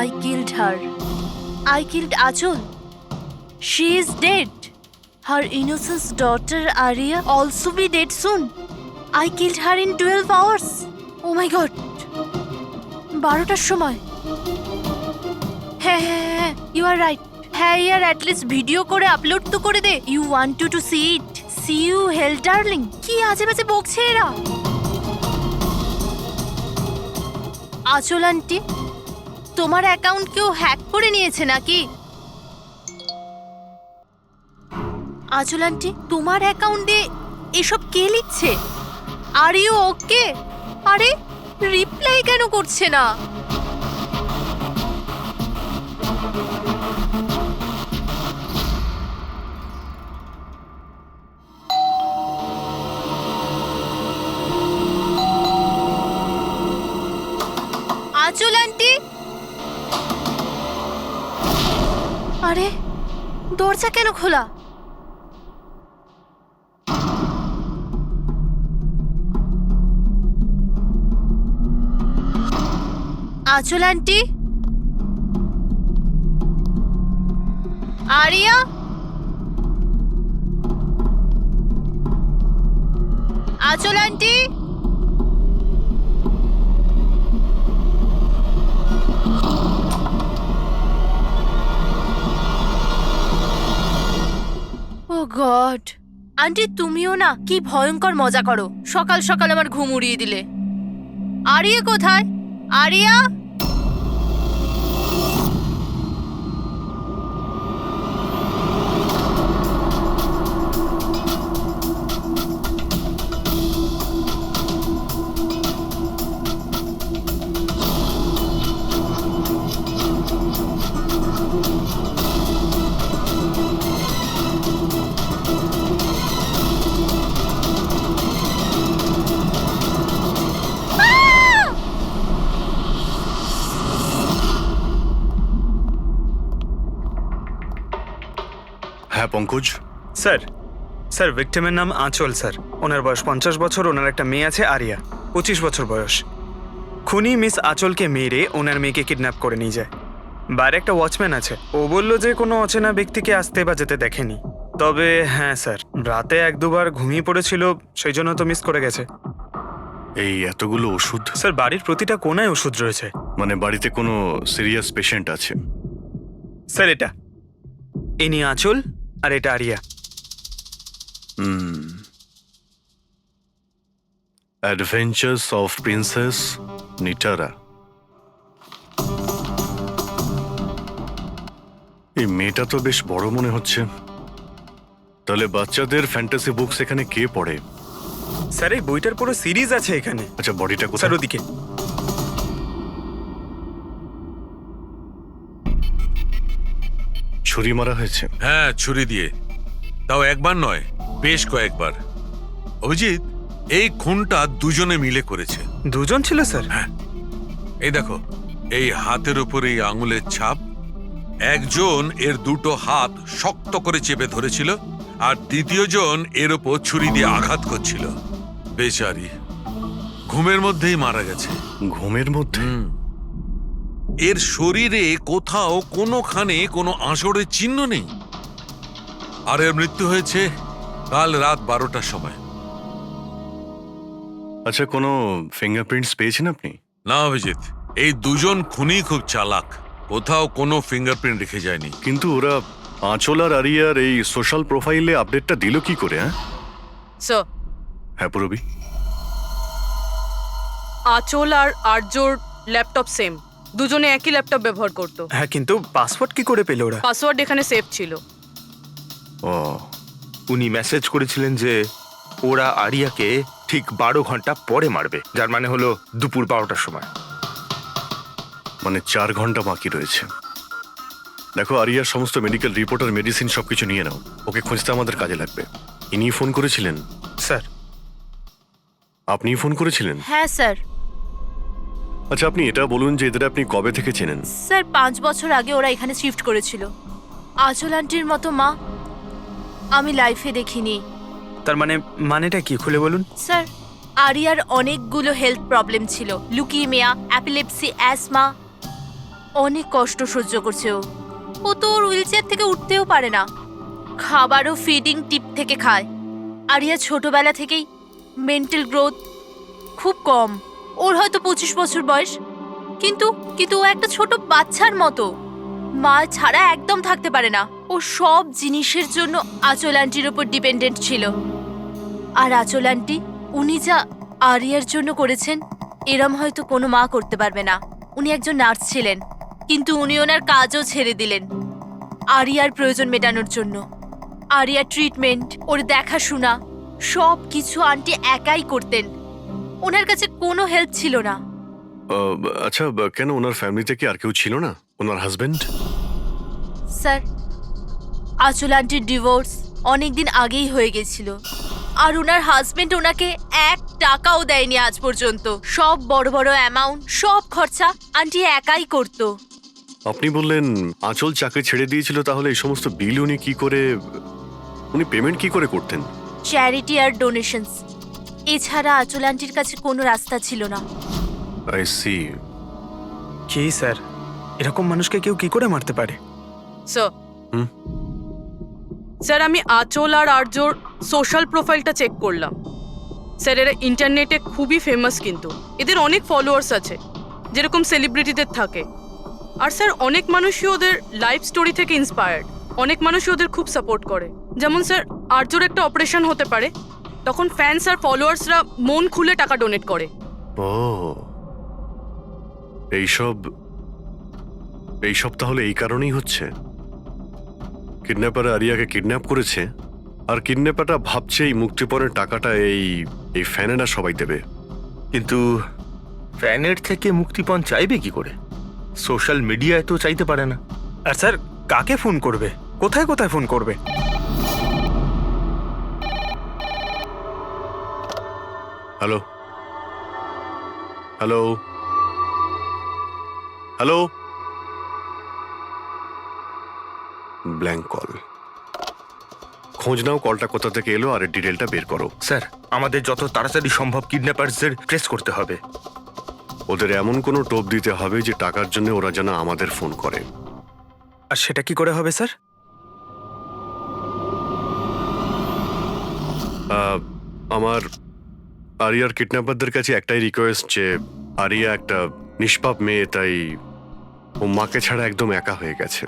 I killed her. I killed Achol. She is dead. Her innocent daughter Arya also be dead soon. I killed her in 12 hours. Oh my god. 12টার সময়। হ্যাঁ, you are right. হ্যাঁ ইয়ার at least video করে upload তো করে দে। You want to see it. See you hell darling. কি আজে বাজে বকছে এরা। আচল আন্টি, তোমার অ্যাকাউন্ট কেউ হ্যাক করে নিয়েছে নাকি? আচল আন্টি, তোমার অ্যাকাউন্টে এসব কে লিখছে? Are you okay? আরে রিপ্লাই কেন করছে না? আচল আন্টি, আরে দরজা কেন খোলা? আচল আন্টি, আরিয়া, আচল আন্টি, ও গড, আন্টি তুমিও না কি ভয়ঙ্কর মজা করো। সকাল সকাল আমার ঘুম উড়িয়ে দিলে। আরিয়া কোথায়? আরিয়া, হ্যাঁ পঙ্কজ। স্যার ভিক্টিমের নাম আঁচল স্যার। ওনার বয়স 50 বছর। ওনার একটা মেয়ে আছে আরিয়া, 25 বছর বয়স। খুনি মিস আঁচলকে মেরে ওনার মেয়েকে কিডন্যাপ করে নিয়ে যায়। বাইরে একটা ওয়াচম্যান আছে, ও বলল যে কোনো অচেনা ব্যক্তিকে আসতে বা যেতে দেখেনি। তবে হ্যাঁ স্যার, রাতে 1-2বার ঘুমিয়ে পড়েছিল, সেই জন্য তো মিস করে গেছে। এই এতগুলো ওষুধ? স্যার বাড়ির প্রতিটা কোনায় ওষুধ রয়েছে। মানে বাড়িতে কোনো সিরিয়াস পেশেন্ট আছে? স্যার এটা ইনি আঁচল আর এটা Aria. Adventures of princess Nitara. এই মেয়েটা তো বেশ বড় মনে হচ্ছে। তাহলে বাচ্চাদের ফ্যান্টাসি বুকস এখানে কে পড়ে? স্যার এই বইটার পুরো সিরিজ আছে এখানে। আচ্ছা বডিটা কোথায়? স্যার ওদিকে। ছুরি মারা হয়েছে? হ্যাঁ, ছুরি দিয়ে। তাও একবার নয়, বেশ কয়েকবার। অভিজিৎ, এই খুনটা দুজনে মিলে করেছে। দুজন ছিল স্যার? হ্যাঁ, এই দেখো, এই হাতের উপর এই আঙুলের ছাপ। একজন এর দুটো হাত শক্ত করে চেপে ধরেছিল, আর দ্বিতীয় জন এর উপর ছুরি দিয়ে আঘাত করছিল। বেচারি ঘুমের মধ্যেই মারা গেছে। ঘুমের মধ্যে? এর শরীরে কোথাও কোনোখানে কোনো আঁচড়ের চিহ্ন নেই। আর এর মৃত্যু হয়েছে কাল রাত 12টার সময়। আচ্ছা কোনো ফিঙ্গারপ্রিন্টস পেয়েছেন আপনি? না অভিজিৎ, এই দুজন খুনি খুব চালাক, কোথাও কোনো ফিঙ্গারপ্রিন্ট রেখে যায়নি। কিন্তু ওরা আঁচল আর আরিয়ার এই সোশ্যাল প্রোফাইলে আপডেটটা দিল কি করে? স্যার, হ্যাঁ পুরবি। আঁচল আর আর্যর ল্যাপটপ সেম, দুজনে একই ল্যাপটপ ব্যবহার করতো। হ্যাঁ, কিন্তু পাসওয়ার্ড কি করে পেল ওরা? পাসওয়ার্ড এখানে সেভ ছিল। ও, উনি মেসেজ করেছিলেন যে ওরা আরিয়াকে ঠিক 12 ঘন্টা পরে মারবে, যার মানে হলো দুপুর 12টার সময়। মানে 4 ঘন্টা বাকি রয়েছে। দেখো আরিয়ার সমস্ত মেডিকেল রিপোর্ট আর মেডিসিন সবকিছু নিয়ে নাও, ওকে খুঁজতে আমাদের কাজে লাগবে। ইনি ফোন করেছিলেন? স্যার আপনি ফোন করেছিলেন? হ্যাঁ স্যার। আচ্ছা আপনি এটা বলুন যে এদের আপনি কবে থেকে চেনেন? স্যার 5 বছর আগে ওরা এখানে শিফট করেছিল। আঁচল আন্টির মতো মা আমি লাইফে দেখিনি। তার মানেটা কি খুলে বলুন? স্যার আরিয়ার অনেকগুলো হেলথ প্রবলেম ছিল, লুকিমিয়া, অ্যাপিলেপসি, অ্যাসমা। অনেক কষ্ট সহ্য করছে ও তো ওর হুইলচেয়ার থেকে উঠতেও পারে না, খাবারও ফিডিং টিপ থেকে খায়। আরিয়া ছোটবেলা থেকেই মেন্টাল গ্রোথ খুব কম। ওর হয়তো 25 বছর বয়স, কিন্তু কিন্তু ও একটা ছোট বাচ্চার মতো, মা ছাড়া একদম থাকতে পারে না। ও সব জিনিসের জন্য আঁচল আন্টির ওপর ডিপেন্ডেন্ট ছিল। আর আঁচল আন্টি উনি যা আরিয়ার জন্য করেছেন এরম হয়তো কোনো মা করতে পারবে না। উনি একজন নার্স ছিলেন, কিন্তু উনি ওনার কাজও ছেড়ে দিলেন আরিয়ার প্রয়োজন মেটানোর জন্য। আরিয়ার ট্রিটমেন্ট, ওর দেখাশোনা সব কিছু আন্টি একাই করতেন। ওনার কাছে কোনো হেল্প ছিল না। আচ্ছা, কেন ওনার ফ্যামিলিতে কি আর কেউ ছিল না? ওনার হাজবেন্ড? স্যার, আঁচল আন্টির ডিভোর্স অনেকদিন আগেই হয়ে গেছিল, আর ওনার হাজবেন্ড ওনাকে 1 টাকাও দেয়নি আজ পর্যন্ত। সব বড় বড় অ্যামাউন্ট, সব খরচা আন্টি একাই করতো। আপনি বললেন আঁচল চাকরি ছেড়ে দিয়েছিল, তাহলে এই সমস্ত বিল উনি পেমেন্ট কি করে করতেন? চ্যারিটি আর ডোনেশনস, এছাড়া আঁচল আন্টির কাছে কোনো রাস্তা ছিল না। I C. কি স্যার, এরকম মানুষকে কেউ কি করে মারতে পারে? স্যার হুম? স্যার, আমি আঁচল আর আর্যর সোশ্যাল প্রোফাইলটা চেক করলাম। স্যার, এরা ইন্টারনেটে খুবই ফেমাস, কিন্তু এদের অনেক ফলোয়ার্স আছে, যেরকম সেলিব্রিটিদের থাকে। আর স্যার, অনেক মানুষই ওদের লাইফ স্টোরি থেকে ইন্সপায়ার্ড। অনেক মানুষই ওদের খুব সাপোর্ট করে। যেমন স্যার, আর্যর একটা অপারেশন হতে পারে, তখন ফ্যান্স আর ফলোয়ার্সরা মন খুলে টাকা ডোনেট করে। ও, এইসব তাহলে এই কারণেই হচ্ছে। কিডন্যাপার আরিয়াকে কিডন্যাপ করেছে, আর কিডন্যাপারটা ভাবছে এই মুক্তিপণের টাকাটা এই ফ্যানেরা সবাই দেবে। কিন্তু ফ্যানের থেকে মুক্তিপণ চাইবে কি করে? সোশ্যাল মিডিয়ায় তো চাইতে পারে না। আর স্যার, কাকে ফোন করবে? কোথায় কোথায় ফোন করবে? Hello hello hello, blank call. খোঁজ নাও কলটা কোথা থেকে এলো আর এর ডিটেলটা বের করো। স্যার, আমাদের যত তাড়াতাড়ি সম্ভব কিডন্যাপারদের ট্রেস করতে হবে। ওদের এমন কোনো টোপ দিতে হবে যে টাকার জন্য ওরা যেন আমাদের ফোন করে। আর সেটা কি করে হবে স্যার? আমার আরিয়ার কিডন্যাপারদের কাছে একটাই রিকোয়েস্ট যে আরিয়া একটা নিষ্পাপ মেয়ে, তাই ও মাকে ছাড়া একদম একা হয়ে গেছে।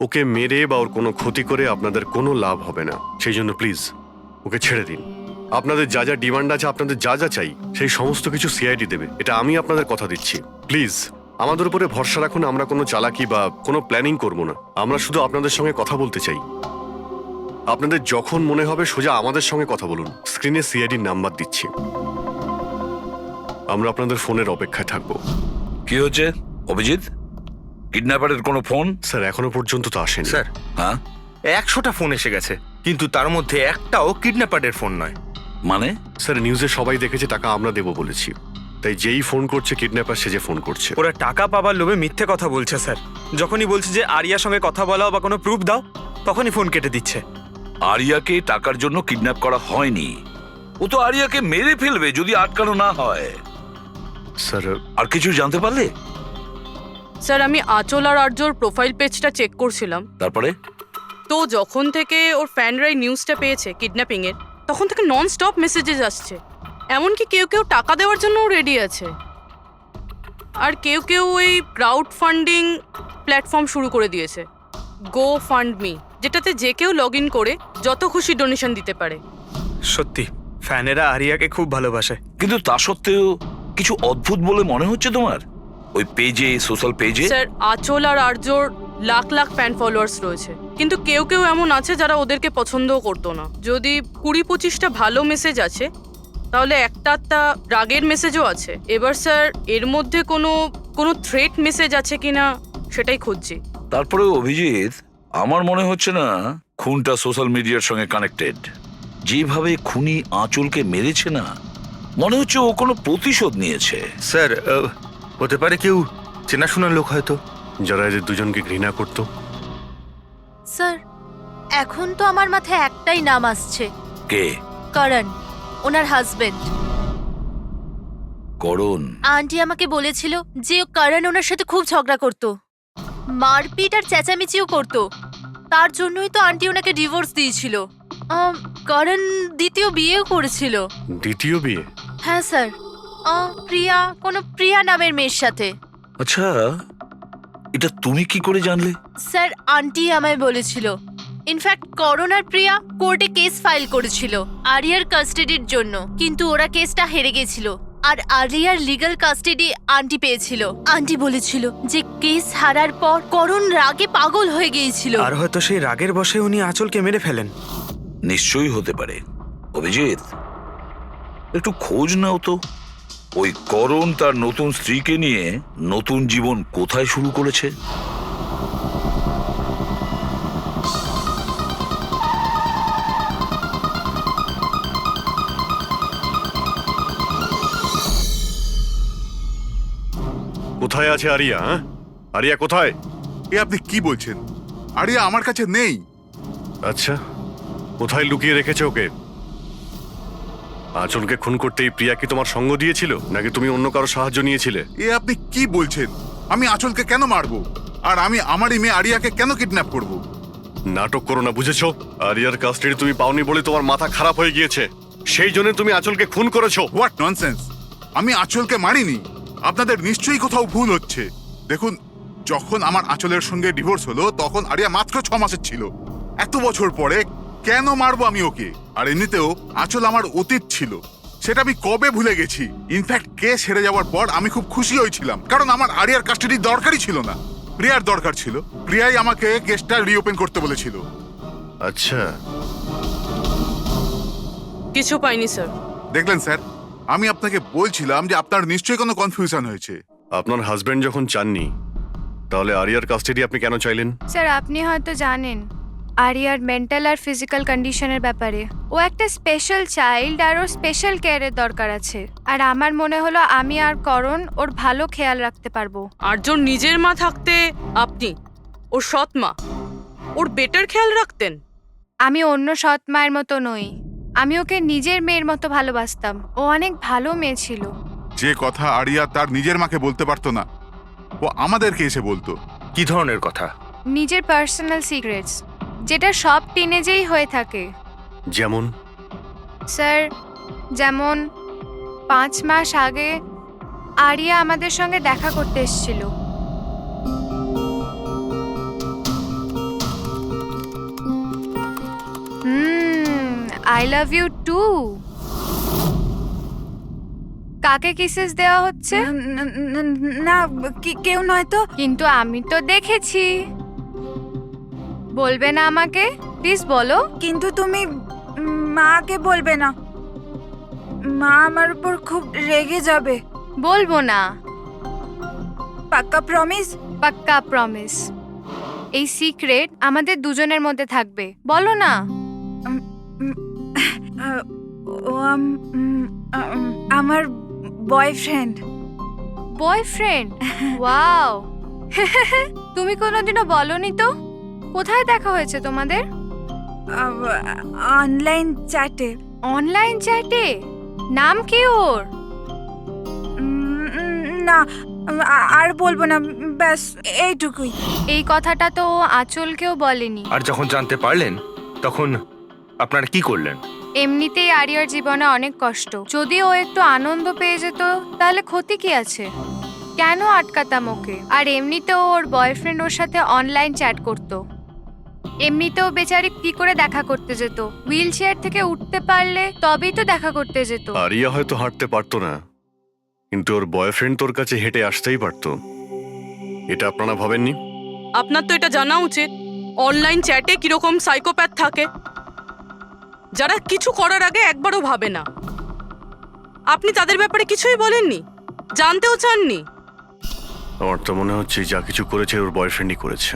ওকে মেরে বা ওর কোনো ক্ষতি করে আপনাদের কোনো লাভ হবে না। সেই জন্য প্লিজ ওকে ছেড়ে দিন। আপনাদের যা যা ডিমান্ড আছে, আপনাদের যা যা চাই, সেই সমস্ত কিছু সিআইডি দেবে, এটা আমি আপনাদের কথা দিচ্ছি। প্লিজ আমাদের উপরে ভরসা রাখুন। আমরা কোনো চালাকি বা কোনো প্ল্যানিং করব না। আমরা শুধু আপনাদের সঙ্গে কথা বলতে চাই। আপনাদের যখন মনে হবে সোজা আমাদের সঙ্গে কথা বলুন। স্ক্রিনে সিআইডির নাম্বার দিচ্ছি। আমরা আপনাদের ফোনের অপেক্ষায় থাকবো। কি হচ্ছে অভিজিৎ? কিডন্যাপারের কোনো ফোন? স্যার, এখনো পর্যন্ত তো আসেনি। স্যার, হ্যাঁ 100টা ফোন এসে গেছে, কিন্তু তার মধ্যে একটাও কিডন্যাপারের ফোন নয়। মানে? স্যার, নিউজে সবাই দেখেছে টাকা আমরা দেবো বলেছি, তাই যেই ফোন করছে কিডন্যাপার সেজে ফোন করছে। ওরা টাকা পাবার লোভে মিথ্যে কথা বলছে স্যার। যখনই বলছে যে আরিয়ার সঙ্গে কথা বলাও বা কোনো প্রুফ দাও, তখনই ফোন কেটে দিচ্ছে। আরিয়াকে টাকার জন্য কিডন্যাপ করা হয়নি। ও তো আরিয়াকে মেরে ফেলবে যদি আটকানো না হয়। স্যার, আর কিছু জানতে পারলে? স্যার, আমি আঁচল আর আর্যর প্রোফাইল পেজটা চেক করছিলাম। তারপরে? তো যখন থেকে ওর ফ্যানরাই নিউজটা পেয়েছে কিডন্যাপিং এর, তখন থেকে নন স্টপ মেসেজেস আসছে। এমনকি কেউ কেউ টাকা দেওয়ার জন্যও রেডি আছে, আর কেউ কেউ ওই ক্রাউড ফান্ডিং প্ল্যাটফর্ম শুরু করে দিয়েছে, গো ফান্ড মি, যেটাতে যে কেউ লগ ইন করে যত খুশি ডোনেশন দিতে পারে। সত্যি ফ্যানেরা আরিয়াকে খুব ভালোবাসে। কিন্তু তা সত্ত্বেও কিছু অদ্ভুত বলে মনে হচ্ছে তোমার ওই পেজে, সোশ্যাল পেজে। স্যার, আঁচল আর আর্যর লাখ লাখ ফ্যান ফলোয়ার্স রয়েছে, কিন্তু কেউ কেউ এমন আছে যারা ওদেরকে পছন্দও করতো না। যদি 20-25টা ভালো মেসেজ আছে, তাহলে একটা রাগের মেসেজও আছে। এবার স্যার, এর মধ্যে কোনো থ্রেট মেসেজ আছে কিনা সেটাই খুঁজছি। তারপরে অভিজিৎ, আমার মনে হচ্ছে না খুনটা সোশ্যাল মিডিয়ার সঙ্গে কানেক্টেড। যেভাবে খুনি আঁচলকে মেরেছে না, মনে হচ্ছে ও কোনো প্রতিশোধ নিয়েছে। স্যার, হতে পারে কেউ চেনাশোনা লোক হয়তো, যারা এদের দুজনকে ঘৃণা করতো। স্যার, এখন তো আমার মাথায় একটাই নাম আসছে, কে? করণ, ওনার হাজবেন্ড। করণ? আন্টি আমাকে বলেছিল যে করণ ওনার সাথে খুব ঝগড়া করতো। মারপিট আর চেঁচামেচিও করতো। তার জন্যই তো আন্টি ওনাকে ডিভোর্স দিয়েছিল। করণ দ্বিতীয় বিয়েও করেছিল। দ্বিতীয় বিয়ে? হ্যাঁ স্যার, প্রিয়া নামের মেয়ের সাথে। আচ্ছা, এটা তুমি কি করে জানলে? স্যার, আন্টি আমায় বলেছিল। ইনফ্যাক্ট করণ আর প্রিয়া কোর্টে কেস ফাইল করেছিল আরিয়ার কাস্টাডির জন্য, কিন্তু ওরা কেসটা হেরে গেছিল আর আরিয়ার লিগ্যাল কাস্টাডি আন্টি পেয়েছিল। আন্টি বলেছিল যে কেস হারার পর করণ রাগে পাগল হয়ে গিয়েছিল। আর হয়তো সেই রাগের বশে উনি আঁচলকে মেরে ফেলেন। নিশ্চয়ই হতে পারে। অভিজিৎ, একটু খোঁজ নাও তো, ওই করণ তার নতুন স্ত্রীকে নিয়ে নতুন জীবন কোথায় শুরু করেছে। কোথায় আছে আরিয়া? আরিয়া কোথায়? এ আপনি কি বলছেন? আরিয়া আমার কাছে নেই। আচ্ছা, কোথায় লুকিয়ে রেখেছে ওকে? আঁচলকে খুন করতেই প্রিয়া কি তোমার সঙ্গ দিয়েছিল, নাকি তুমি অন্য কারো সাহায্য নিয়েছিলে? এ আপনি কি বলছেন? আমি আঁচলকে কেন মারবো? আর আমি আমারই মেয়ে আরিয়াকে কেন কিডন্যাপ করব? নাটক করো না, বুঝেছো? আরিয়ার কাস্টাডি তুমি পাওনি বলে তোমার মাথা খারাপ হয়ে গিয়েছে, সেই জন্য তুমি আঁচলকে খুন করেছো। What nonsense! আমি আঁচলকে মারিনি। আপনাদের নিশ্চয়ই কোথাও ভুল হচ্ছে। দেখুন, যখন আমার আঁচলের সঙ্গে ডিভোর্স হলো তখন আরিয়া মাত্র 6 মাসের ছিল। এত বছর পরে কেন মারবো আমি ওকে? আর এমনিতেও আঁচল আমার অতীত ছিল, সেটা আমি কবে ভুলে গেছি। ইনফ্যাক্ট কেস হেরে যাওয়ার পর আমি খুব খুশি হয়েছিলাম, কারণ আমার আরিয়ার কাস্টাডি দরকারই ছিল না, প্রিয়ার দরকার ছিল। প্রিয়াই আমাকে কেসটা রিওপেন করতে বলেছিল। আচ্ছা, কিছু পাইনি স্যার। দেখলেন স্যার, আমি আপনাকে বলছিলাম যে আপনার নিশ্চয়ই কোনো কনফিউশন হয়েছে। আপনার হাজবেন্ড যখন চাননি, তাহলে আরিয়ার কাস্টাডি আপনি কেন চাইলেন? স্যার, আপনি হয়তো জানেন আরিয়ার মেন্টাল আর ফিজিক্যাল কন্ডিশনের ব্যাপারে। ও একটা স্পেশাল চাইল্ড আর ওর স্পেশাল কেয়ারের দরকার আছে। আর আমার মনে হলো আমি আর করণ ওর ভালো খেয়াল রাখতে পারবো। আর্যর নিজের মা থাকতে আপনি ওর সৎ মা, ওর বেটার খেয়াল রাখতেন। আমি অন্য সৎ মায়ের মতো নই, আমি ওকে নিজের মেয়ের মতো ভালোবাসতাম। ও অনেক ভালো মেয়ে ছিল। যে কথা আরিয়া তার নিজের মাকে বলতে পারতো না, ও আমাদেরকে এসে বলতো। কি ধরনের কথা? নিজের পার্সোনাল সিক্রেটস, যেটা সব টিনেজেই হয়ে থাকে। যেমন? স্যার, যেমন 5 মাস আগে আরিয়া আমাদের সঙ্গে দেখা করতে এসেছিল। I love you too. কাকে কিসেস দেওয়া হচ্ছে? না, কেউ নয় তো। কিন্তু আমি তো দেখেছি। বলবে না আমাকে? প্লিজ বলো। কিন্তু তুমি মাকে বলবে না, মা আমার উপর খুব রেগে যাবে। বলবো না। পাক্কা প্রমিস? পাক্কা প্রমিস। এই সিক্রেট আমাদের দুজনের মধ্যে থাকবে। বলো না। ও আমার বয়ফ্রেন্ড। বয়ফ্রেন্ড? ওয়াও। তুমি কোনোদিনও বলনি তো। কোথায় দেখা হয়েছে তোমাদের? অনলাইন চ্যাটে। অনলাইন চ্যাটে? নাম কি ওর? না, আর বলবো না, ব্যাস এইটুকুই। এই কথাটা তো ও আঁচলকেও বলেনি। আর যখন জানতে পারলেন তখন আপনারা কি করলেন? এমনিতেই আরিয়ার জীবনে অনেক কষ্ট, যদি ও একটু আনন্দ পেয়ে যেত তাহলে ক্ষতি কি আছে? কেন আটকাতাম ওকে? আর এমনিতেও ওর বয়ফ্রেন্ড ওর সাথে অনলাইন চ্যাট করতো। এমনিতেও বেচারি কি করে দেখা করতে যেত? হুইল চেয়ার থেকে উঠতে পারলে তবেই তো দেখা করতে যেত। আরিয়া হয়তো হাঁটতে পারতো না, কিন্তু ওর বয়ফ্রেন্ড তোর কাছে হেঁটে আসতেই পারতো। এটা আপনারা ভাবেননি? আপনার তো এটা জানা উচিত অনলাইন চ্যাটে কিরকম সাইকোপ্যাথ থাকে, যারা কিছু করার আগে একবারও ভাবে না। আপনি তাদের ব্যাপারে কিছুই বলেননি, জানতেও চাননি। আমার তো মনে হচ্ছে যা কিছু করেছে ওর বয়ফ্রেন্ডই করেছে।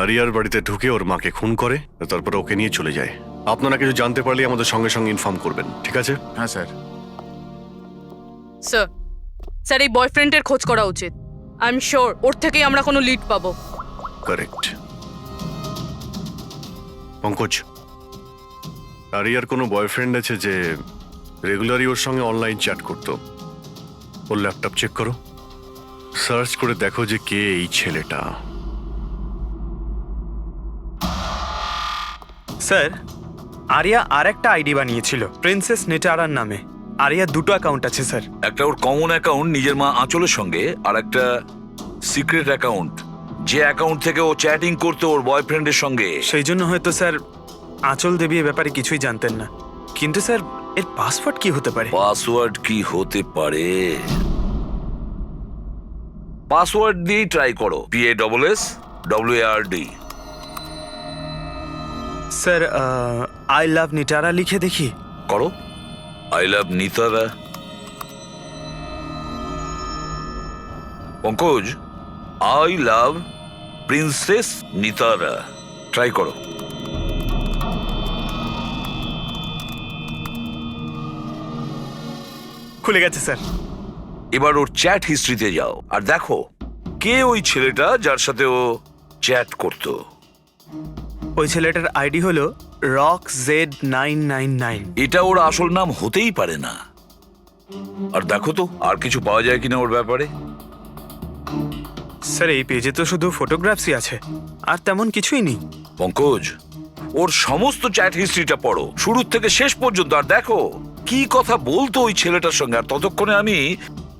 আরিয়ার বাড়িতে ঢুকে ওর মাকে খুন করে, তারপর ওকে নিয়ে চলে যায়। আপনারা কিছু জানতে পারলে আমাদের সঙ্গে সঙ্গে ইনফর্ম করবেন, ঠিক আছে? হ্যাঁ স্যার। স্যার, স্যার এই বয়ফ্রেন্ডের খোঁজ করা উচিত। আই এম শিওর ওর থেকেই আমরা কোনো লিড পাবো। কারেক্ট। পঙ্কজ, আরিয়ার কোনো বয়ফ্রেন্ড আছে যে রেগুলারই ওর সঙ্গে অনলাইন চ্যাট করতো? ওর ল্যাপটপ চেক করো, সার্চ করে দেখো যে কে এই ছেলেটা। স্যার আরিয়া আর একটা আইডি বানিয়েছিল প্রিন্সেস নিটারার নামে। আরিয়ার দুটো অ্যাকাউন্ট আছে স্যার। একটা ওর কমন অ্যাকাউন্ট নিজের মা আঁচলের সঙ্গে, আর একটা সিক্রেট অ্যাকাউন্ট, যে অ্যাকাউন্ট থেকে ও চ্যাটিং করতো ওর বয়ফ্রেন্ডের সঙ্গে। সেই জন্য হয়তো স্যার আঁচল দেবী এ ব্যাপারে কিছুই জানতেন না। কিন্তু স্যার এর পাসওয়ার্ড কি হতে পারে? পাসওয়ার্ড কি হতে পারে? পাসওয়ার্ড দিয়ে ট্রাই করো, PASSWARD। Sir I love Nitara লিখে দেখি। করো, I love Nitara. Pankaj, I love princess Nitara, try করো। খুলে গেছে স্যার। এবার ওর চ্যাট হিস্ট্রিতে যাও আর দেখো কে ওই ছেলেটা যার সাথে ও চ্যাট করতো। ওই ছেলেটার আইডি হলো RockZ999। এটা ওর আসল নাম হতেই পারে না। আর দেখো তো আর কিছু পাওয়া যায় কিনা ওর ব্যাপারে। স্যার এই পেজে তো শুধু ফটোগ্রাফসই আছে, আর তেমন কিছুই নেই। পঙ্কজ, ওর সমস্ত চ্যাট হিস্ট্রিটা পড়ো শুরু থেকে শেষ পর্যন্ত, আর দেখো কি কথা বলতো ওই ছেলেটার সঙ্গে। আর ততক্ষণে আমি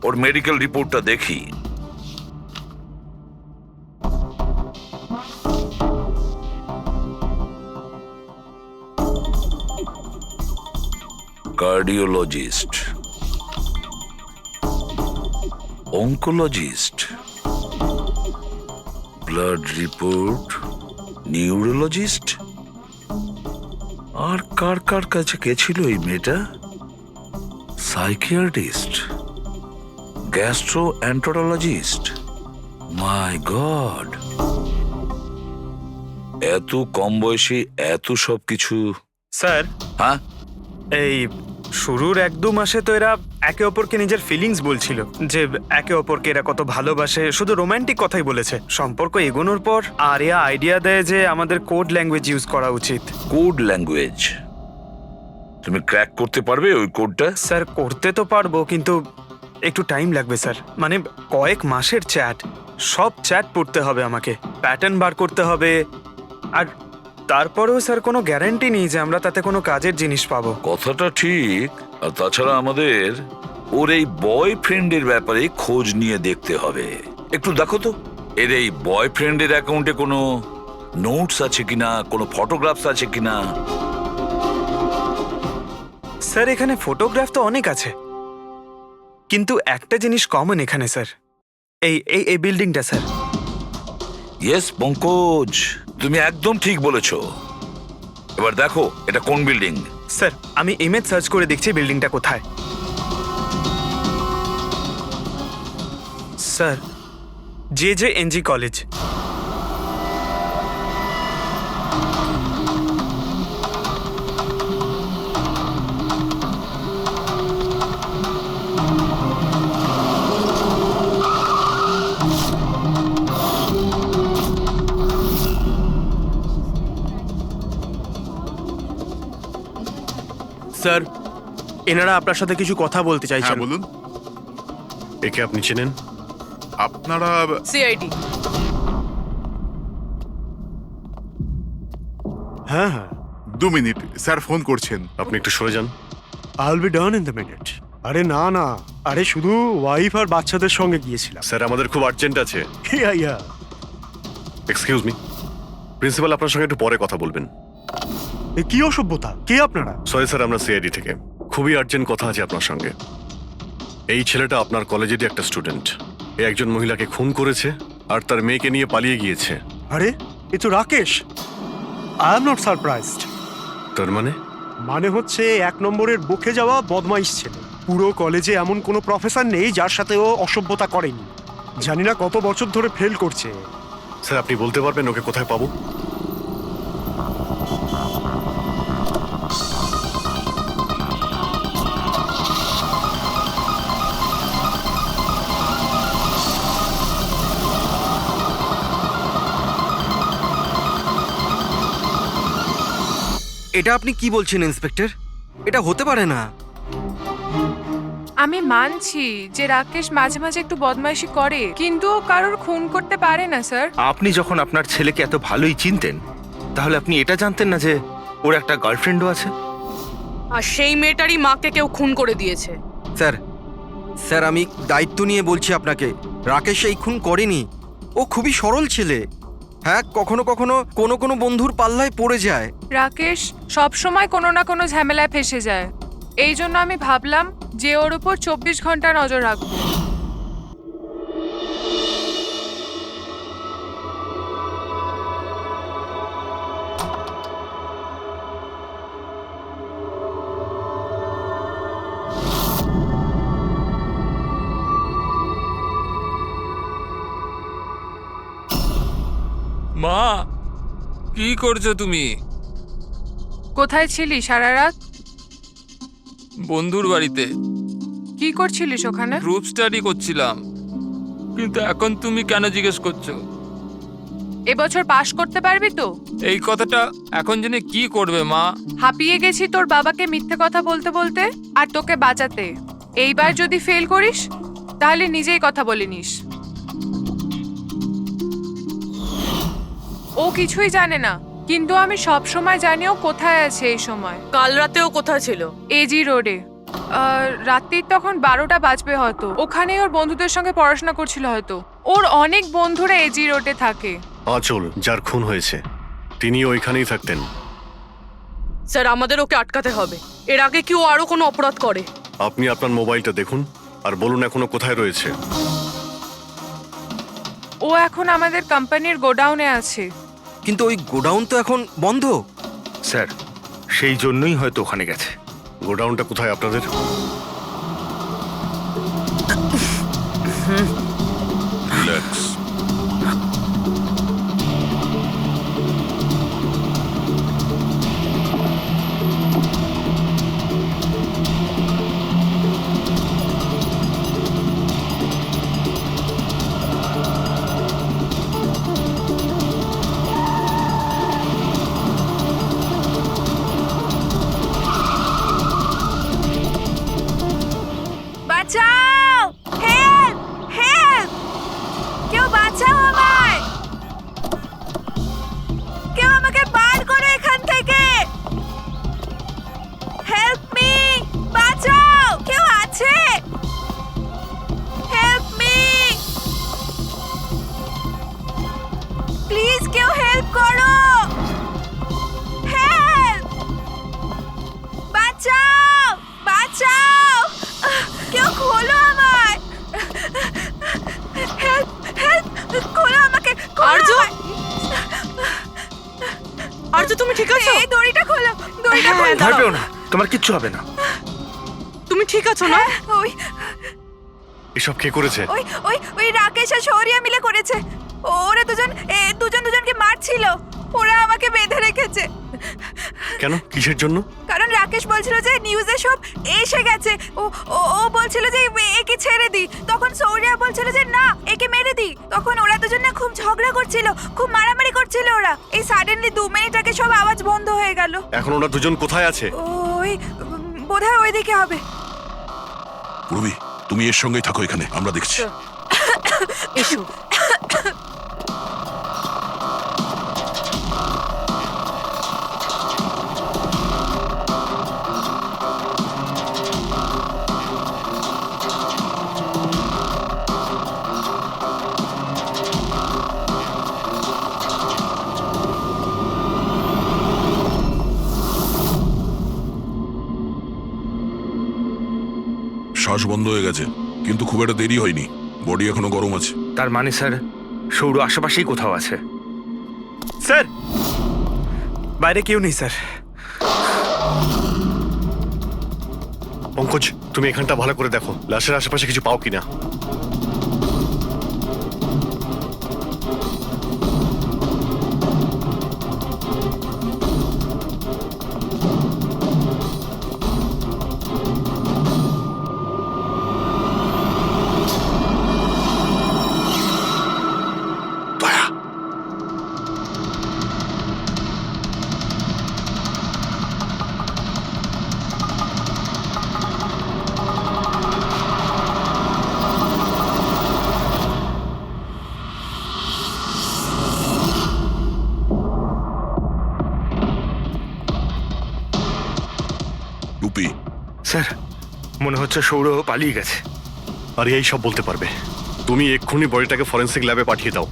ওর মেডিকেল রিপোর্টটা দেখি। Cardiologist, oncologist, blood report, neurologist. আর কার কার কাছে গেছিল এই মেয়েটা? Psychiatrist, gastroenterologist. মাই গড, এত কম বয়সে এত সব কিছু। স্যার হ্যাঁ, এই শুরুর 1-2 মাসে তো এরা একে অপরকে নিজের ফিলিংস বলছিল, যে একে অপরকে এরা কত ভালোবাসে, শুধু রোমান্টিক কথাই বলেছে। সম্পর্ক এগোনোর পর আরিয়া আইডিয়া দেয় যে আমাদের কোড ল্যাঙ্গুয়েজ ইউজ করা উচিত। Code language? তুমি ক্র্যাক করতে পারবে ওই কোডটা? স্যার করতে তো পারবো, কিন্তু একটু টাইম লাগবে স্যার। মানে কয়েক মাসের চ্যাট, সব চ্যাট পড়তে হবে আমাকে, প্যাটার্ন বার করতে হবে। আর তারপরেও স্যার কোনো গ্যারান্টি নেই যে আমরা তাতে কোনো কাজের জিনিস পাবো। কথাটা ঠিক। আর তাছাড়া আমাদের ওর এই বয়ফ্রেন্ডের ব্যাপারে খোঁজ নিয়ে দেখতে হবে। একটু দেখো তো এর এই বয়ফ্রেন্ডের অ্যাকাউন্টে কোনো নোটস আছে কিনা, কোনো ফটোগ্রাফস আছে কিনা। স্যার এখানে ফটোগ্রাফ তো অনেক আছে, কিন্তু একটা জিনিস কমন এখানে স্যার, এই এই এই বিল্ডিংটা স্যার। ইয়েস পঙ্কজ, তুমি একদম ঠিক বলেছ। এবার দেখো এটা কোন বিল্ডিং। স্যার আমি ইমেজ সার্চ করে দেখছি বিল্ডিংটা কোথায়। Sir JJNG college. স্যার এনারা আপনার সাথে কিছু কথা বলতে চাইছেন। হ্যাঁ বলুন। একে আপনি চেনেন? আপনারা সিআইডি। হ্যাঁ হ্যাঁ, 2 মিনিট, স্যার ফোন করছেন। আপনি একটু সরে যান। I will be done in the minute. আরে না না, আরে শুধু ওয়াইফ আর বাচ্চাদের সঙ্গে গিয়েছিলাম। স্যার আমাদের খুব আর্জেন্ট আছে। ইয়া ইয়া। এক্সকিউজ মি, প্রিন্সিপাল আপনার সঙ্গে একটু পরে কথা বলবেন। এ কি অসভ্যতা! কে আপনারা? সরি স্যার, আমরা সিআইডি থেকে। খুবই আর্জেন্ট কথা আছে আপনার সঙ্গে। এই ছেলেটা আপনার কলেজেরই একটা স্টুডেন্ট। এ একজন মহিলাকে খুন করেছে আর তার মেয়েকে নিয়ে পালিয়ে গিয়েছে। আরে এ তো Rakesh. I am not surprised. তার মানে হচ্ছে 1 নম্বরের বকে যাওয়া বদমাইশ ছেলে। পুরো কলেজে এমন কোনো প্রফেসর নেই যার সাথে ও অসভ্যতা করেনি। জানি না কত বছর ধরে ফেল করছে। স্যার আপনি বলতে পারবেন ওকে কোথায় পাবো? এটা আপনি কি বলছেন ইন্সপেক্টর? এটা হতে পারে না। আমি মানছি যে রাকেশ মাঝে মাঝে একটু বদমাইশি করে, কিন্তু ও কারোর খুন করতে পারে না স্যার। আপনি যখন আপনার ছেলেকে এত ভালোই চিনতেন, তাহলে আপনি এটা জানতেন না যে ওর একটা গার্লফ্রেন্ডও আছে। আর সেই মেয়েটারই মাকে কেউ খুন করে দিয়েছে। স্যার স্যার আমি দায়িত্ব নিয়ে বলছি আপনাকে, রাকেশ এই খুন করেনি। ও খুবই সরল ছেলে। হ্যাঁ, কখনো কখনো কোনো বন্ধুর পাল্লায় পড়ে যায়। রাকেশ সব সময় কোনো না কোনো ঝামেলায় ফেসে যায়। এই জন্য আমি ভাবলাম যে ওর উপর 24 ঘন্টা নজর রাখবো। মা, কি করছো তুমি? কোথায় ছিলি সারা রাত? বন্ধুর বাড়িতে কি করছিলিস ওখানে? গ্রুপ স্টাডি করছিলাম। কিন্তু এখন তুমি কেন জিজ্ঞেস করছো? এবছর পাশ করতে পারবি তো? এই কথাটা এখন জেনে কি করবে মা? হাঁপিয়ে গেছি তোর বাবাকে মিথ্যে কথা বলতে বলতে আর তোকে বাঁচাতে। এইবার যদি ফেল করিস তাহলে নিজেই কথা বলে নিস। ও কিছুই জানে না, কিন্তু আমি সব সময় জানি ও কোথায় আছে এই সময়। কাল রাতেও কোথায় ছিল? এজি রোডে। রাত্রির তখন 12টা বাজবে হয়তো। ওখানে ওর বন্ধুদের সঙ্গে পড়াশোনা করছিল হয়তো। ওর অনেক বন্ধুরা এজি রোডে থাকে। আঁচল যার খুন হয়েছে তিনি ওইখানেই থাকতেন। স্যার আমাদের ওকে আটকাতে হবে। এর আগে কি ও আরো কোনো অপরাধ করে? আপনি আপনার মোবাইলটা দেখুন আর বলুন এখনো কোথায় রয়েছে। ও এখন আমাদের কোম্পানির গোডাউনে আছে। কিন্তু ওই গোডাউন তো এখন বন্ধ। স্যার সেই জন্যই হয়তো ওখানে গেছে। গোডাউনটা কোথায় আপনাদের? রিল্যাক্স। বাঁচাও! হেল্প! হেল্প! কেউ বাঁচাও আমায়! কেউ আমাকে বার করো এখান থেকে! Help me! বাঁচাও! কেউ আছে? Help me! প্লিজ কেউ হেল্প করো! হেল্প! বাঁচাও! বাঁচাও! কেউ খোলো আমায়! হেল্প! হেল্প! খোলো আমাকে! আরজু! আরজু তুমি ঠিক আছো? এই দড়িটা খোলো! দড়িটা খোলো! ভয় পেও না, তোমার কিচ্ছু হবে না। তুমি ঠিক আছো না? ওই এসব কে করেছে? ওই ওই ওই রাকেশ আর শৌরিয়া মিলে করেছে। ওরা দুজনকে মারছিল। ওরা আমাকে বেঁধে রেখেছে। কেন? কিসের জন্য? কারণ রাকেশ বলছিল যে নিউজে সব এসে গেছে। ও ও ও বলছিল যে একে ছেড়ে দি। তখন শৌরিয়া বলছিল যে না, একে মেরে দি। তখন ওরা দুজনে খুব ঝগড়া করছিল, খুব মারামারি করছিল ওরা। এই সাডেনলি 2 মিনিট আগে সব আওয়াজ বন্ধ হয়ে গেল। এখন ওরা দুজন কোথায় আছে? ওই বোধহয় ওইদিকে হবে। পূর্বী, তুমি এর সঙ্গেই থাকো এখানে, আমরা দেখছি। এসো। শ্বাস বন্ধ হয়ে গেছে, কিন্তু খুব একটা দেরি হয়নি। বডি এখনো গরম আছে। তার মানে স্যার সৌর আশেপাশেই কোথাও আছে। স্যার বাইরে কেউ নেই স্যার। পঙ্কজ, তুমি এখানটা ভালো করে দেখো, লাশের আশেপাশে কিছু পাও কিনা। মনে হচ্ছে সৌর পালিয়ে গেছে। আরিয়া এই সব বলতে পারবে। তুমি এক্ষুনি বডিটাকে ফরেন্সিক ল্যাবে পাঠিয়ে দাও।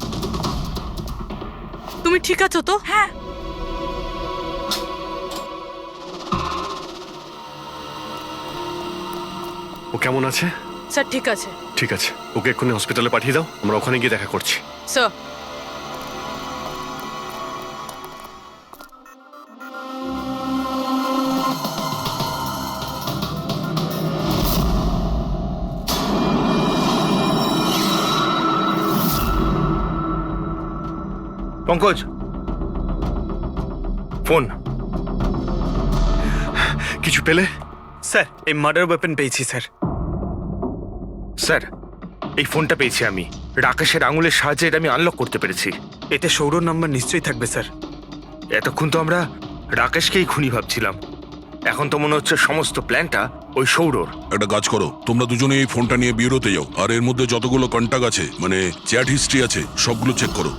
তুমি ঠিক আছো তো? হ্যাঁ। ও কেমন আছে? স্যার ঠিক আছে। ঠিক আছে, ওকে এক্ষুনি হসপিটালে পাঠিয়ে দাও, আমরা ওখানে গিয়ে দেখা করছি। Sir Pankaj, phone. কিছু পেলে? স্যার এই মার্ডার ওয়েপন পেয়েছি স্যার। স্যার, এই ফোনটা পেয়েছি আমি। রাকেশের আঙুলের সাহায্যে এটা আমি আনলক করতে পেরেছি। এতে সৌরর নাম্বার নিশ্চয়ই থাকবে স্যার। এতক্ষণ তো আমরা রাকেশকেই খুনি ভাবছিলাম, এখন তো মনে হচ্ছে সমস্ত প্ল্যানটা ওই সৌরর। একটা কাজ করো, তোমরা দুজনে এই ফোনটা নিয়ে বিউরোতে যাও, আর এর মধ্যে যতগুলো কন্টাক্ট আছে, মানে চ্যাট হিস্ট্রি আছে, সবগুলো চেক করো।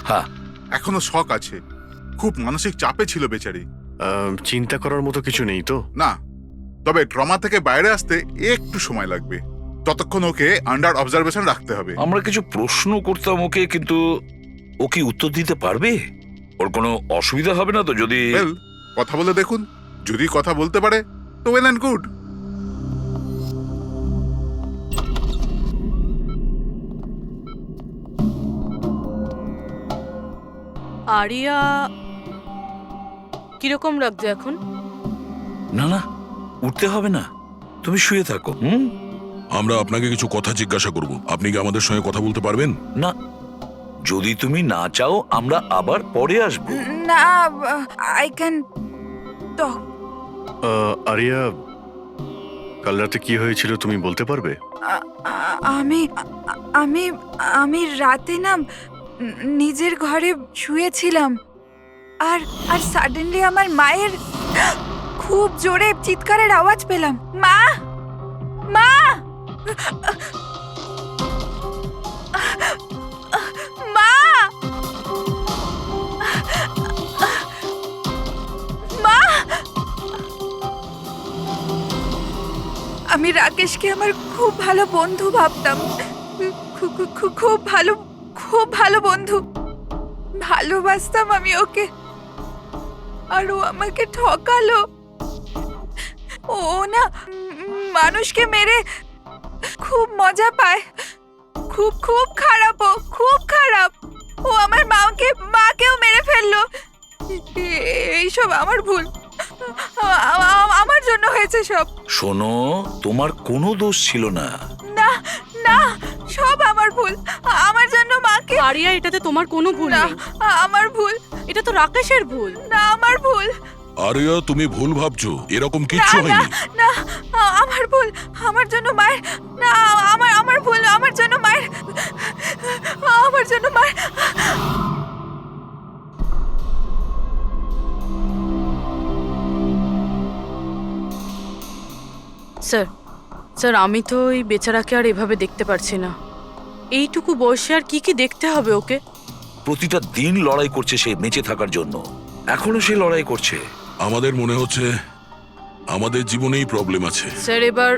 হ্যাঁ, এখনো শক আছে, খুব মানসিক চাপে ছিল বেচারি। চিন্তা করার মতো কিছু নেই তো? না, তবে ট্রমা থেকে বাইরে আসতে একটু সময় লাগবে। ততক্ষণ ওকে আন্ডার অবজারভেশন রাখতে হবে। আমরা কিছু প্রশ্ন করতাম ওকে, কিন্তু ও কি উত্তর দিতে পারবে? ওর কোনো অসুবিধা হবে না তো যদি? Well, কথা বলে দেখুন, যদি কথা বলতে পারে তো ওয়েল অ্যান্ড গুড। আরিয়া কিরকম লাগছে এখন? না না, উঠতে হবে না, তুমি শুয়ে থাকো। হুম, আমরা আপনাকে কিছু কথা জিজ্ঞাসা করব, আপনি কি আমাদের সঙ্গে কথা বলতে পারবেন? না, যদি তুমি না চাও আমরা আবার পরে আসবো। না, আই ক্যান টক। আরিয়া, কাল রাতে কি হয়েছিল তুমি বলতে পারবে? আমি আমি আমি রাতে না নিজের ঘরে শুয়েছিলাম, আর আর সাডেনলি আমার মায়ের খুব জোরে চিৎকারের আওয়াজ পেলাম। মা, মা, মা, মা। আমি রাকেশকে আমার খুব ভালো বন্ধু ভাবতাম, খুব ভালো বন্ধু ভালোবাসতাম আমি ওকে, আর ও আমাকে ঠকালো। ও না মানুষকে মেরে খুব মজা পায়, খুব খারাপ, ও খুব খারাপ। ও আমার মাকেও মেরে ফেললো। এইসব আমার ভুল, আমার জন্য হয়েছে সব। শোনো, তোমার কোনো দোষ ছিল না। না না, সব আমার ভুল, আমার জন্য মাকে। আরিয়া, এটাতে তোমার কোনো ভুল না, নেই। আমার ভুল। এটা তো রাকেশের ভুল। না, আমার ভুল। আরিয়া, তুমি ভুল ভাবছো, এরকম কিচ্ছু না হয়নি। না, আমার ভুল, আমার জন্য মায়ের। না, আমার ভুল, আমার জন্য মায়ের, আমার জন্য মায়ের। স্যার স্যার, আমি তো এই বেচারাকে আর এভাবে দেখতে পারছি না। এইটুকু বয়সে আর কি কি দেখতে হবে ওকে? প্রতিটা দিন লড়াই করছে সে বেঁচে থাকার জন্য, এখনো সে লড়াই করছে। আমাদের মনে হচ্ছে আমাদের জীবনেই প্রবলেম আছে। স্যার, এবার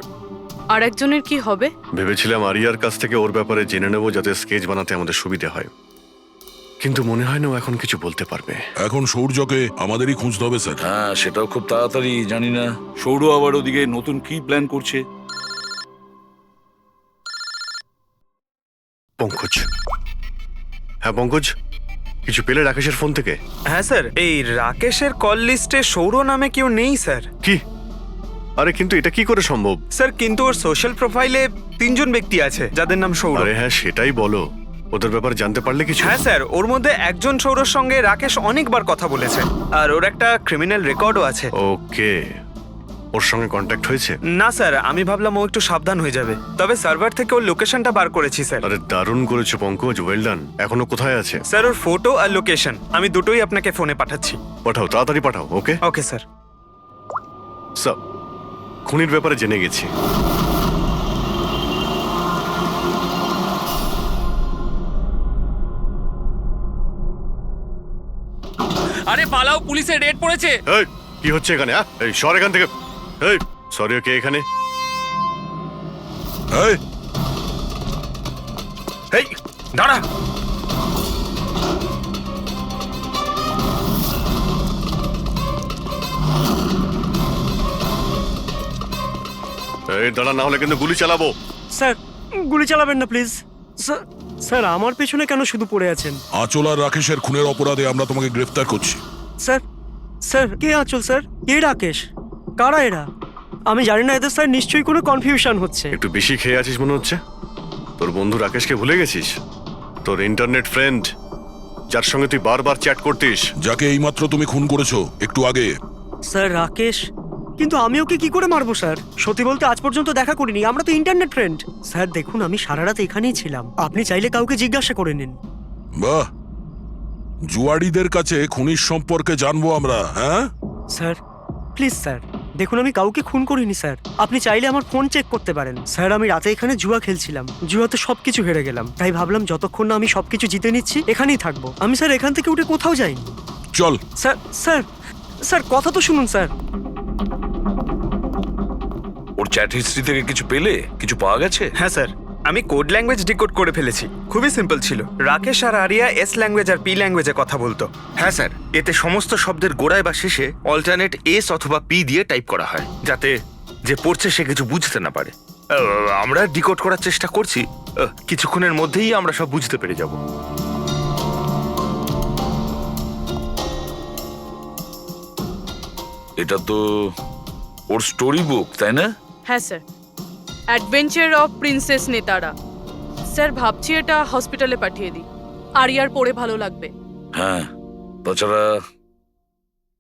আর একজনের কি হবে? ভেবেছিলাম আরিয়ার কাছ থেকে ওর ব্যাপারে জেনে নেবো, যাতে স্কেচ বানাতে আমাদের সুবিধা হয়, কিন্তু মনে হয় না ও এখন কিছু বলতে পারবে। এখন সৌর্যকে আমাদেরই খুঁজতে হবে স্যার। হ্যাঁ, সেটাও খুব তাড়াতাড়ি। জানি না সৌর আবার ওদিকে নতুন কি প্ল্যান করছে। পঙ্কজ, হ্যাঁ পঙ্কজ, কিছু পেলে রাকেশের ফোন থেকে? হ্যাঁ স্যার, এই রাকেশের কল লিস্টে সৌর নামে কেউ নেই স্যার। কি? আরে কিন্তু এটা কি করে সম্ভব? স্যার, কিন্তু ওর সোশ্যাল প্রোফাইলে 3 জন ব্যক্তি আছে যাদের নাম সৌর। আরে হ্যাঁ, সেটাই বলো, ওদের ব্যাপারে জানতে পারলে কিছু? হ্যাঁ স্যার, ওর মধ্যে একজন সৌরর সঙ্গে রাকেশ অনেকবার কথা বলেছে, আর ওর একটা ক্রিমিনাল রেকর্ডও আছে। ওকে, ওর সঙ্গে কন্ট্যাক্ট হয়েছে? না স্যার, আমি ভাবলাম ও একটু সাবধান হয়ে যাবে, তবে সার্ভার থেকে ওর লোকেশনটা বার করেছি স্যার। আরে দারুণ করেছো পঙ্কজ, ওয়েল ডান। এখনো কোথায় আছে? স্যার, ওর ফটো আর লোকেশন আমি দুটোই আপনাকে ফোনে পাঠাচ্ছি। পাঠাও, তাড়াতাড়ি পাঠাও। ওকে ওকে স্যার। স্যার, খুনির ব্যাপারে জেনে গেছি। আরে পালাও, পুলিশের রেড পড়েছে। এই কি হচ্ছে এখানে? এই সর এখান থেকে। এই সরি, কে এখানে? এই এই দাঁড়া। এই দাঁড়া, না হলে কিন্তু গুলি চালাবো। স্যার গুলি চালাবেন না প্লিজ। স্যার আমার পেছনে কেন শুধু পড়ে আছেন? আঁচল আর রাকেশের খুনের অপরাধে আমরা তোমাকে গ্রেফতার করছি। স্যার কে আঁচল স্যার? কে রাকেশ? কারা এরা? আমি জানি না এদের স্যার, নিশ্চয়ই কোনো কনফিউশন হচ্ছে। একটু বেশি খেয়ে আছিস মনে হচ্ছে। তোর বন্ধু রাকেশকে ভুলে গেছিস? তোর ইন্টারনেট ফ্রেন্ড, যার সঙ্গে তুই বারবার চ্যাট করতিস। যাকে এইমাত্র তুমি খুন করেছো একটু আগে। স্যার রাকেশ? কিন্তু আমি ওকে কি করে মারবো স্যার? সত্যি বলতে আজ পর্যন্ত দেখা করিনি, আমরা তো ইন্টারনেট ফ্রেন্ড। স্যার দেখুন, আমি সারা রাত এখানেই ছিলাম, আপনি চাইলে কাউকে জিজ্ঞাসা করে নিন। বাহ, জুয়াড়িদের কাছে খুনির সম্পর্কে জানবো আমরা। হ্যাঁ স্যার প্লিজ স্যার, দেখুন আমি কাউকে খুন করিনি স্যার, আপনি চাইলে আমার ফোন চেক করতে পারেন। স্যার আমি রাতে এখানে জুয়া খেলছিলাম, জুয়াতে সবকিছু হেরে গেলাম, তাই ভাবলাম যতক্ষণ না আমি সবকিছু জিতে নিচ্ছি এখানেই থাকবো। আমি স্যার এখান থেকে উঠে কোথাও যাইনি। চল। স্যার কথা তো শুনুন স্যার। ওর চ্যাট হিস্ট্রি থেকে কিছু পেলে? কিছু পাওয়া গেছে? হ্যাঁ স্যার, আমি কোড ল্যাঙ্গুয়েজ ডিকোড করে ফেলেছি। খুবই সিম্পল ছিল। রাকেশ আর আরিয়া এস ল্যাঙ্গুয়েজ আর পি ল্যাঙ্গুয়েজে কথা বলতো। হ্যাঁ স্যার, এতে সমস্ত শব্দের গোড়ায় বা শেষে অল্টারনেট এস অথবা পি দিয়ে টাইপ করা হয়, যাতে যে পড়ছে সে কিছু বুঝতে না পারে। আমরা ডিকোড করার চেষ্টা করছি, কিছুক্ষণের মধ্যেই আমরা সব বুঝতে পেরে যাব। এটা তো ওর স্টোরি বুক, তাই না? হ্যাঁ স্যার, অ্যাডভেঞ্চার অফ প্রিন্সেস নেতারা। স্যার ভাবছি এটা হসপিটালে পাঠিয়ে দিই, আরিয়ার পড়ে ভালো লাগবে। হ্যাঁ, তাছাড়া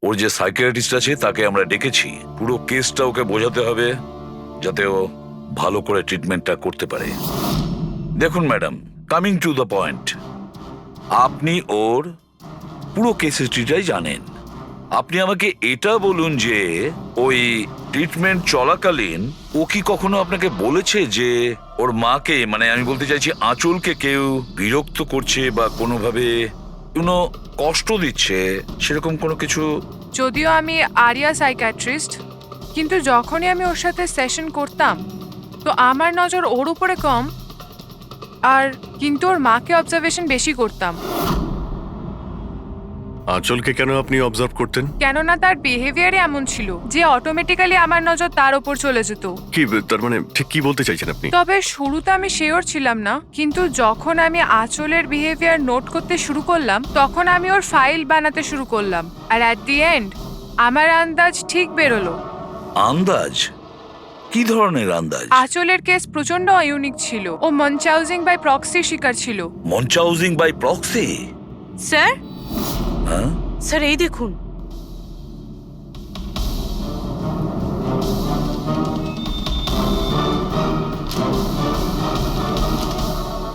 ওর যে সাইকিয়াট্রিস্ট আছে তাকে আমরা ডেকেছি। পুরো কেসটা ওকে বোঝাতে হবে, যাতে ও ভালো করে ট্রিটমেন্টটা করতে পারে। দেখুন madam, coming to the point, আপনি ওর পুরো কেস হিস্ট্রিটাই জানেন। আপনি আমাকে এটা বলুন যে ওই ট্রিটমেন্ট চলাকালীন ও কি কখনো আপনাকে বলেছে যে ওর মাকে, মানে আমি বলতে চাইছি আঁচলকে, কেউ বিরক্ত করছে বা কোনোভাবে কোনো কষ্ট দিচ্ছে, সেরকম কোনো কিছু? যদিও আমি আরিয়া সাইকিয়াট্রিস্ট, কিন্তু যখনই আমি ওর সাথে সেশন করতাম তো আমার নজর ওর উপরে কম, আর কিন্তু ওর মাকে অবজারভেশন বেশি করতাম। আঁচলকে কেন আপনি অবজার্ভ করতেন? কেননা তার বিহেভিয়ারে এমন ছিল যে অটোমেটিক্যালি আমার নজর তার ওপর চলে যেত। কি তার মানে, ঠিক কি বলতে চাইছেন আপনি? তবে শুরুতে আমি শিওর ছিলাম না, কিন্তু যখন আমি আঁচলের বিহেভিয়ার নোট করতে শুরু করলাম তখন আমি ওর ফাইল বানাতে শুরু করলাম, আর অ্যাট দি এন্ড আমার আন্দাজ ঠিক বেরোলো। আন্দাজ? কি ধরনের আন্দাজ? আঁচলের কেস প্রচন্ড ইউনিক ছিল। ও মনচাউজিং বাই প্রক্সি শিকার ছিল। মনচাউজিং বাই প্রক্সি? স্যার, হ্যাঁ স্যার এই দেখুন।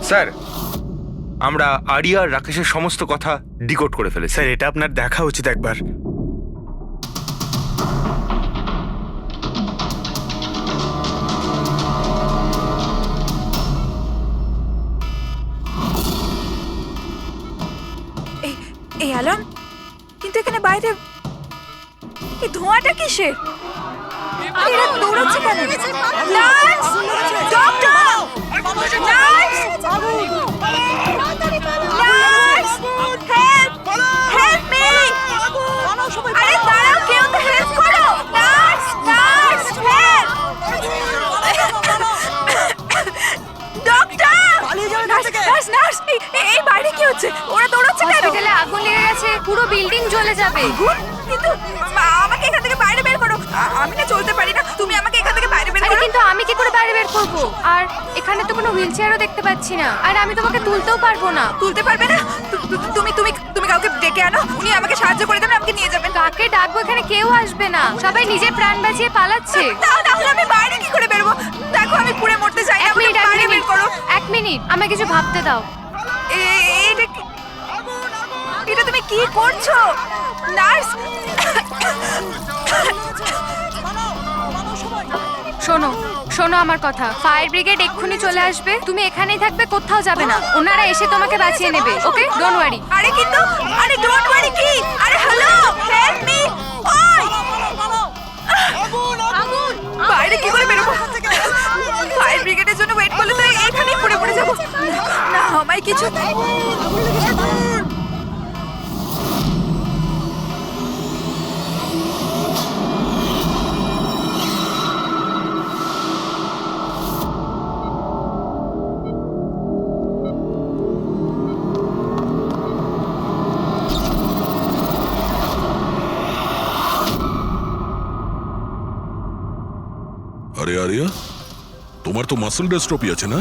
স্যার, আমরা আরিয়া আর রাকেশের সমস্ত কথা ডিকোড করে ফেলেছি। স্যার এটা আপনার দেখা উচিত একবার। এই অ্যালার্ম, কিন্তু এখানে বাইরে এই ধোঁয়াটা কিসের? এরা দৌড়াচ্ছে কেন? Nurse! Doctor! Nurse! Nurse! Help! Help me! আরে দাঁড়াও, কেউ তো হেল্প করো! Nurse! Nurse! Help! Doctor! Nurse! Nurse! এই বাইরে কি হচ্ছে? ওরা দৌড়াচ্ছে কেন? হসপিটালে আগুন লেগে গেছে, পুরো বিল্ডিং জ্বলে যাবে। কিন্তু আমাকে এখান থেকে বাইরে বের করো। আমি না চলতে পারি না, তুমি আমাকে এখান থেকে বাইরে বের করো। কিন্তু আমি কি করে বাইরে বের করব? আর এখানে তো কোনো হুইলচেয়ারও দেখতে পাচ্ছি না, আর আমি তোমাকে তুলতেও পারবো না। তুলতে পারবে না? তুমি তুমি তুমি কাউকে ডেকে আনো, উনি আমাকে সাহায্য করে দেবেন, আমাকে নিয়ে যাবেন। কাকে ডাকবো? এখানে কেউ আসবে না, সবাই নিজের প্রাণ বাঁচিয়ে পালাচ্ছে। তাহলে আমি বাইরে কি করে বেরোবো? দেখো আমি পুড়ে মরতে চাই না, আমাকে বাইরে বের করো। এক মিনিট, আমাকে কিছু ভাবতে দাও। এটা তুমি কি করছো নার্স? শোনো শোনো আমার কথা, ফায়ার ব্রিগেড এক্ষুনি চলে আসবে, তুমি এখানেই থাকবে, কোথাও যাবে না, ওনারা এসে তোমাকে বাঁচিয়ে নেবে। ওকে, ডোন্ট ওয়ারি। আরে কিন্তু, আরে ডোন্ট ওয়ারি কি? আরে হ্যালো, হেল্প মি! ওই! বাইরে কি করে বেরোবো? ফায়ার ব্রিগেডের জন্য ওয়েট করলে তো এখানেই পড়ে যাবো। না আমায় কিছু আরে আরিয়া, তোমার তো মাসল ডিস্ট্রফি আছে না?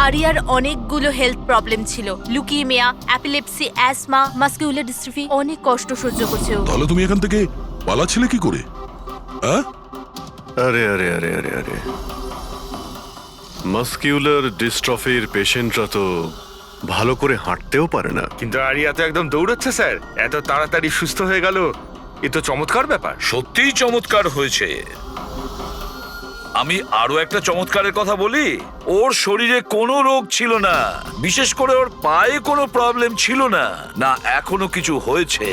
আরিয়ার অনেকগুলো হেলথ প্রবলেম ছিল, লুকিমিয়া, অ্যাপিলেপসি, অ্যাসমা, মাসকুলার ডিস্ট্রফি, অনেক কষ্ট সহ্য করছে ও। তাহলে তুমি এখান থেকে পালাচ্ছিলে কি করে? হ্যাঁ, আরে আরে আরে আরে আরে মাসকিউলার ডিস্ট্রফির পেশেন্টরা তো ভালো করে হাঁটতেও পারে না। কিন্তু আরিয়া তো একদম দৌড়াচ্ছে স্যার, এত তাড়াতাড়ি সুস্থ হয়ে গেল, এ তো চমৎকার ব্যাপার। সত্যিই চমৎকার হয়েছে। আমি আরো একটা চমৎকারের কথা বলি, ওর শরীরে কোনো রোগ ছিল না, বিশেষ করে ওর পায়ে কোনো প্রবলেম ছিল না, না এখনো কিছু হয়েছে।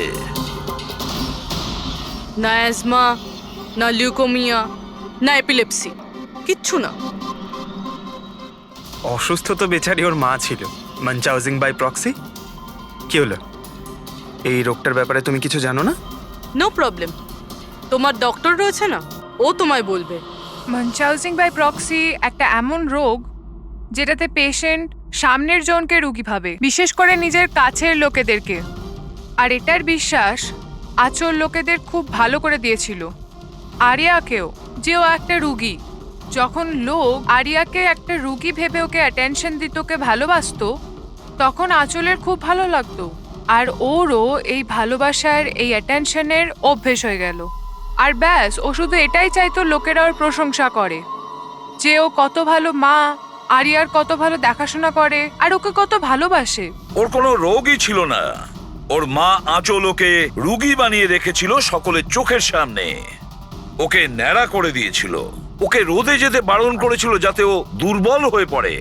না অ্যাজমা, না লিউকোমিয়া, না এপিলেপসি, কিচ্ছু না। অসুস্থ তো বেচারি ওর মা ছিল, মানচাউজিং বাই প্রক্সি। কি হলো, এই রোগটার ব্যাপারে তুমি কিছু জানো না? নো প্রবলেম, তোমার ডক্টর রয়েছে না, ও তোমায় বলবে। মানচাউজিং বাই প্রক্সি একটা এমন রোগ যেটাতে পেশেন্ট সামনের জনকে রোগী ভাবে, বিশেষ করে নিজের কাছের লোকেদেরকে। আর এটার বিশ্বাস আচল লোকেদের খুব ভালো করে দিয়েছিল আরিয়াকেও, যে ও একটা রুগী। যখন লোক আরিয়াকে একটা রুগী ভেবে ওকে অ্যাটেনশন দিত, ওকে ভালোবাসতো, তখন আচলের খুব ভালো লাগতো। আর ওরও এই ভালোবাসার, এই অ্যাটেনশনের অভ্যেস হয়ে গেল। আর ব্যাস, ও শুধু এটাই চাইতো লোকেরা ওর প্রশংসা করে, যে ও কত ভালো মা, আরিয়ার কত ভালো দেখাশোনা করে, আর ওকে কত ভালোবাসে। ওর কোনো রোগই ছিল না, ওর মা আঁচল ওকে রুগী বানিয়ে রেখেছিল সকলের চোখের সামনে। ওকে ন্যাড়া করে দিয়েছিল, ওকে রোদে যেতে বারণ করেছিল যাতে ও দুর্বল হয়ে পড়ে,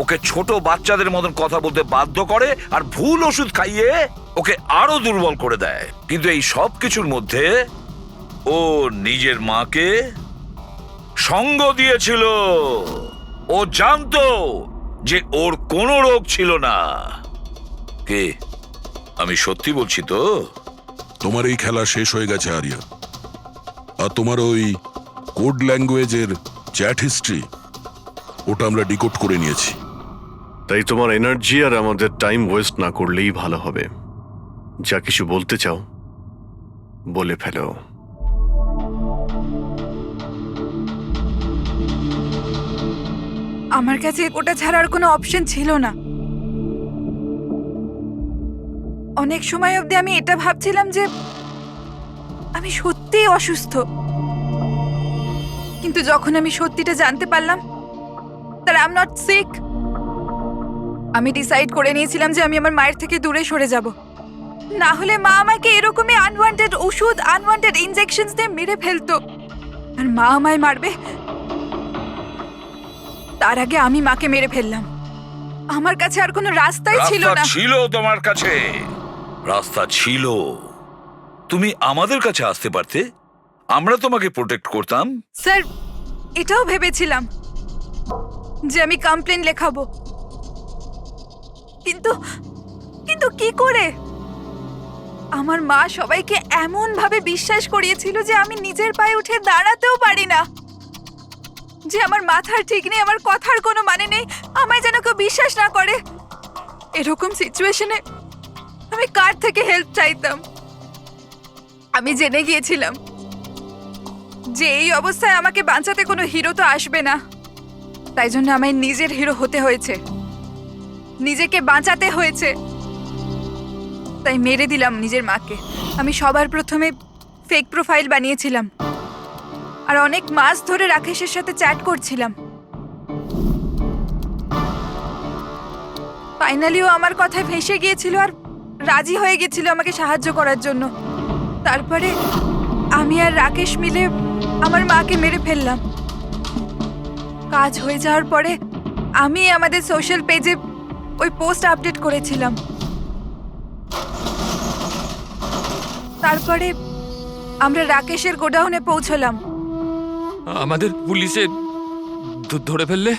ওকে ছোট বাচ্চাদের মতন কথা বলতে বাধ্য করে, আর ভুল ওষুধ খাইয়ে ওকে আরো দুর্বল করে দেয়। কিন্তু এই সব কিছুর মধ্যে ও নিজের মাকে সঙ্গ দিয়েছিল। ও জানতো যে ওর কোনো রোগ ছিল না। কে, আমি সত্যি বলছি তো? তোমার এই খেলা শেষ হয়ে গেছে আরিয়া। আর তোমার ওই কোড ল্যাঙ্গুয়েজের চ্যাট হিস্ট্রি, ওটা আমরা ডিকোড করে নিয়েছি। তাই তোমার এনার্জি আর আমাদের টাইম ওয়েস্ট না করলেই ভালো হবে। যা কিছু বলতে চাও বলে ফেলো। আমার কাছে ওটা ছাড়ার কোনো অপশন ছিল না। অনেক সময় অবধি আমি এটা ভাবছিলাম যে আমি সত্যিই অসুস্থ, কিন্তু যখন আমি সত্যিটা জানতে পারলাম that I'm not sick, আমি ডিসাইড করে নিয়েছিলাম যে আমি আমার মায়ের থেকে দূরে সরে যাব। না হলে মা আমাকে এরকমই আনওয়ান্টেড ওষুধ, আনওয়ান্টেড ইনজেকশনস দিয়ে মেরে ফেলতো। আর মা আমায় মারবে তার আগে আমি মাকে মেরে ফেললাম। আমার কাছে আর কোনো রাস্তাই ছিল না। ছিল তোমার কাছে রাস্তা ছিল, তুমি আমাদের কাছে আসতে পারতে, আমরা তোমাকে প্রোটেক্ট করতাম। স্যার, এটাও ভেবেছিলাম যে আমি কমপ্লেন লেখাবো, কিন্তু কিন্তু কি করে? আমার মা সবাইকে এমন ভাবে বিশ্বাস করিয়েছিল যে আমি নিজের পায়ে উঠে দাঁড়াতেও পারি না, যে আমার মাথার ঠিক নেই, আমার কথার কোনো মানে নেই, আমায় যেন কেউ বিশ্বাস না করে। এরকম সিচুয়েশনে আমি কার থেকে হেল্প চাইতাম? আমি জেনে গিয়েছিলাম যে এই অবস্থায় আমাকে বাঁচাতে কোনো হিরো তো আসবে না, তাই জন্য আমায় নিজের হিরো হতে হয়েছে, নিজেকে বাঁচাতে হয়েছে। তাই মেরে দিলাম নিজের মাকে। আমি সবার প্রথমে ফেক প্রোফাইল বানিয়েছিলাম, আর অনেক মাস ধরে রাকেশের সাথে চ্যাট করছিলাম। ফাইনালিও আমার কথায় ফেঁসে গিয়েছিল আর রাজি হয়ে গেছিল আমাকে সাহায্য করার জন্য। তারপরে আমি আর রাকেশ মিলে আমার মাকে মেরে ফেললাম। কাজ হয়ে যাওয়ার পরে আমি আমাদের সোশ্যাল পেজে ওই পোস্ট আপডেট করেছিলাম। তারপরে আমরা রাকেশের গোডাউনে পৌঁছলাম। আমাদের পুলিশে ধরে ফেললে?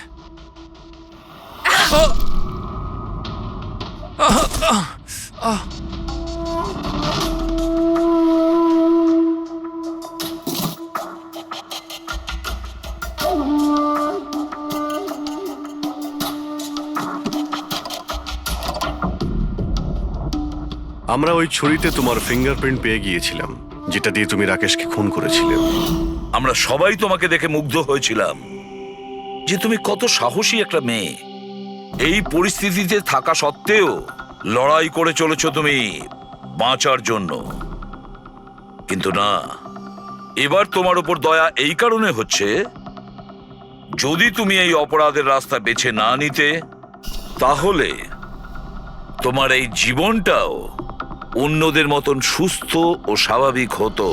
আমরা ওই ছুরিতে তোমার ফিঙ্গারপ্রিন্ট পেয়ে গিয়েছিলাম, যেটা দিয়ে তুমি রাকেশকে খুন করেছিলে। আমরা সবাই তোমাকে দেখে মুগ্ধ হয়েছিলাম যে তুমি কত সাহসী একটা মেয়ে। এই পরিস্থিতিতে থাকা সত্ত্বেও লড়াই করে চলেছো তুমি বাঁচার জন্য। কিন্তু না, এবার তোমার উপর দয়া এই কারণে হচ্ছে, যদি তুমি এই অপরাধের রাস্তা বেছে না নিতে, তাহলে তোমার এই জীবনটাও অন্যদের মতন সুস্থ ও স্বাভাবিক হতো।